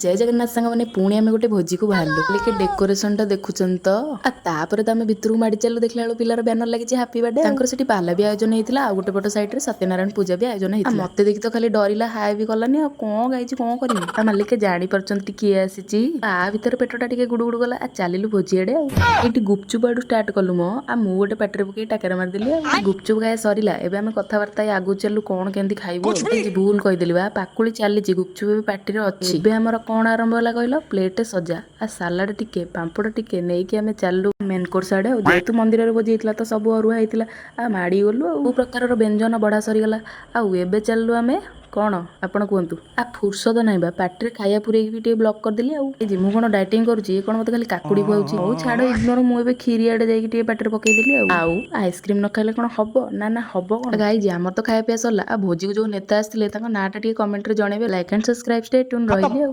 जय जगन्नाथ सांग मैंने पुणी आम गोटे भोजी को बाहर के डेकोरेशन टा देखुं तो तापर तो आम भितर को माड़ी चलू देखला पिलार बैनर लगी हापी बर्थडे सेठी पाला भी आयोजन होता आ गोटे पट सैड सत्यनारायण पूजा भी आयोजन होता मत देखी तो खाली डरला हाय भी कलानी कौन गाई कौन करी मालिक जापार किए आसी भितर पेटा टे गुड़ गुड़ गला चलू भोजी आड़े ये गुपचुप आड़ू स्टार्ट कलु मो मु गोटे पाटे पकई टाकर मारिदेली गुपचुप खाए सरला एवं आम कथबार्ता आगु चलू कौन केमती खाइबू भूल कहीदेली पाकुली चली गुपचुप पार्टी अच्छी आमर कौन आरंभ होला कहल प्लेट सजा आ सालाड टिके पांपड़ टिके नहीं कि आम चलू मेन कोर्स आड़े जेहेतु मंदिर भोजी होता तो सब अरुआ होता आ माड़ी गलु आ प्रकार व्यंजन बढ़ा सरीगला आबे चलू आम कौन आपण कहतु आ फुर्सद ना बा पार्टी खाया पूरे भी ब्लॉक करदेली आउ कौन डाइटिंग करुँची कौन मत खाली काकुड़ी खुआऊँ हूँ छाड़ इग्नोर मुझे खीरी आड़े जाकि पार्टी पकईदेली आउ आइसक्रीम न खाइले कौन हम ना हम कौन गाई आमर तो खाया पिया सरला आ भोजी को जो नेता आसते नाटा कमेंट रे जनइबे like and subscribe stay tune रही।